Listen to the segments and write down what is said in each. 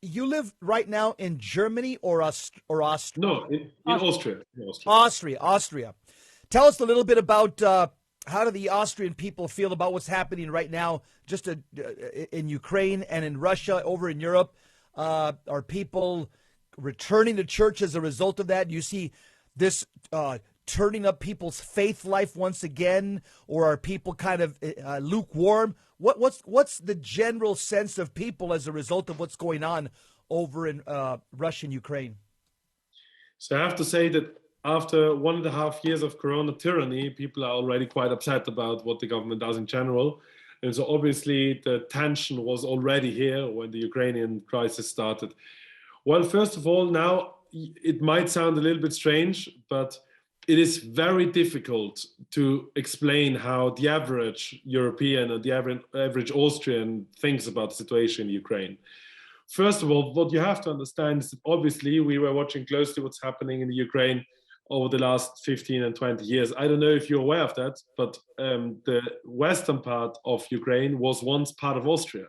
you live right now in Germany or Austria? No, in Austria. In Austria. Austria. Tell us a little bit about how do the Austrian people feel about what's happening right now, just in Ukraine and in Russia, over in Europe. Are people returning to church as a result of that? Do you see this turning up people's faith life once again, or are people kind of lukewarm? What's the general sense of people as a result of what's going on over in Russia and Ukraine? So I have to say that after 1.5 years of Corona tyranny, people are already quite upset about what the government does in general. And so obviously the tension was already here when the Ukrainian crisis started. Well, first of all, now it might sound a little bit strange, but it is very difficult to explain how the average European or the average Austrian thinks about the situation in Ukraine. First of all, what you have to understand is that obviously we were watching closely what's happening in the Ukraine over the last 15 and 20 years. I don't know if you're aware of that, but the western part of Ukraine was once part of Austria.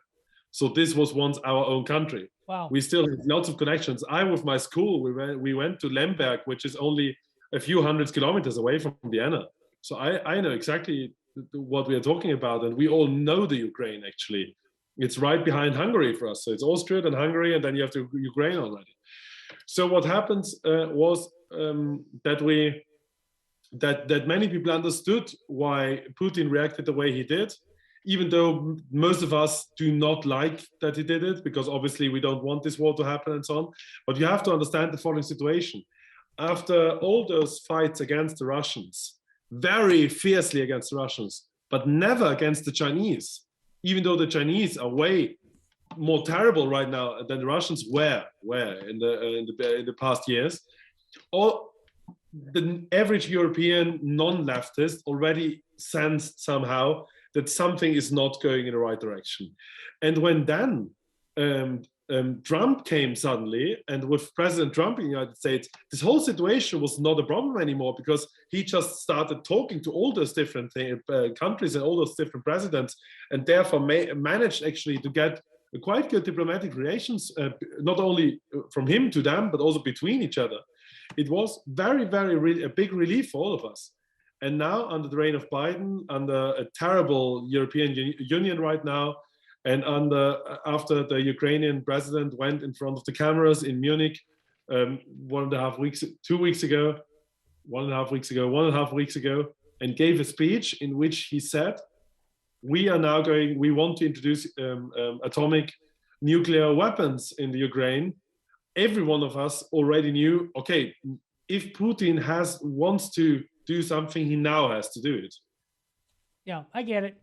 So this was once our own country. Wow. We still have lots of connections. I, with my school, we went to Lemberg, which is only a few hundred kilometers away from Vienna. So I know exactly what we are talking about. And we all know the Ukraine, actually. It's right behind Hungary for us. So it's Austria, then Hungary, and then you have to Ukraine already. So what happened was that many people understood why Putin reacted the way he did, even though most of us do not like that he did it, because obviously we don't want this war to happen and so on. But you have to understand the following situation. After all those fights against the Russians, very fiercely against the Russians, but never against the Chinese, even though the Chinese are way more terrible right now than the Russians were in the past years, all the average European non-leftist already sensed somehow that something is not going in the right direction. And when then Trump came suddenly, and with President Trump in the United States, this whole situation was not a problem anymore, because he just started talking to all those different countries and all those different presidents, and therefore managed actually to get quite good diplomatic relations, not only from him to them, but also between each other. It was really a big relief for all of us. And now, under the reign of Biden, under a terrible European Union right now, and after the Ukrainian president went in front of the cameras in Munich 1.5 weeks ago, and gave a speech in which he said, we want to introduce atomic nuclear weapons in the Ukraine. Every one of us already knew, okay, if Putin wants to do something, he now has to do it. Yeah, I get it.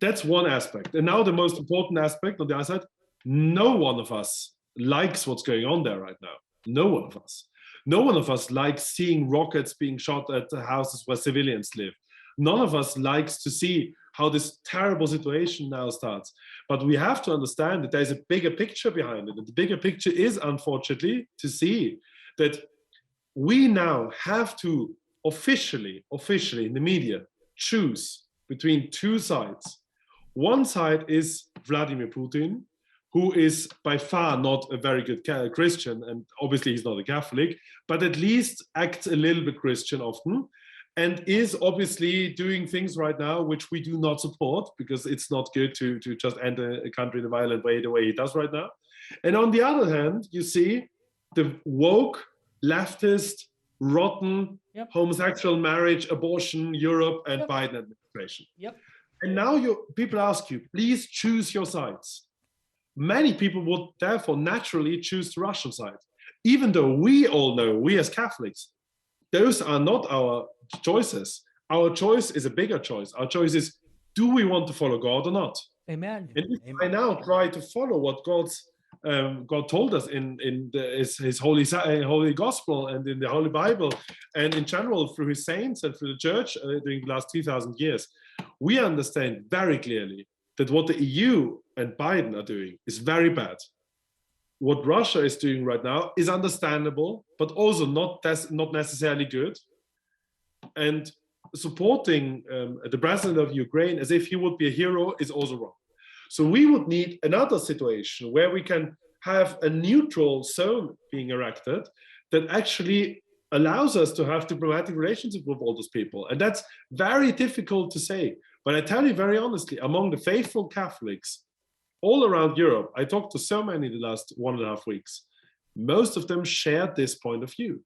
That's one aspect. And now the most important aspect on the other side, no one of us likes what's going on there right now. No one of us. No one of us likes seeing rockets being shot at the houses where civilians live. None of us likes to see how this terrible situation now starts. But we have to understand that there's a bigger picture behind it. And the bigger picture is, unfortunately, to see that we now have to officially in the media, choose between two sides. One side is Vladimir Putin, who is by far not a very good Christian, and obviously he's not a Catholic, but at least acts a little bit Christian often, and is obviously doing things right now which we do not support, because it's not good to just enter a country in a violent way the way he does right now. And on the other hand, you see the woke, leftist, rotten, homosexual marriage, abortion, Europe, and Biden administration. And now people ask you, please choose your sides. Many people would therefore naturally choose the Russian side, even though we all know, we as Catholics, those are not our choices. Our choice is a bigger choice. Our choice is, do we want to follow God or not? Amen. And if I now try to follow what God told us in his holy gospel and in the Holy Bible, and in general through his saints and through the church during the last 2,000 years, we understand very clearly that what the EU and Biden are doing is very bad. What Russia is doing right now is understandable, but also not necessarily good. And supporting the president of Ukraine as if he would be a hero is also wrong. So we would need another situation where we can have a neutral zone being erected that actually allows us to have diplomatic relationship with all those people. And that's very difficult to say. But I tell you very honestly, among the faithful Catholics all around Europe, I talked to so many the last 1.5 weeks, most of them shared this point of view.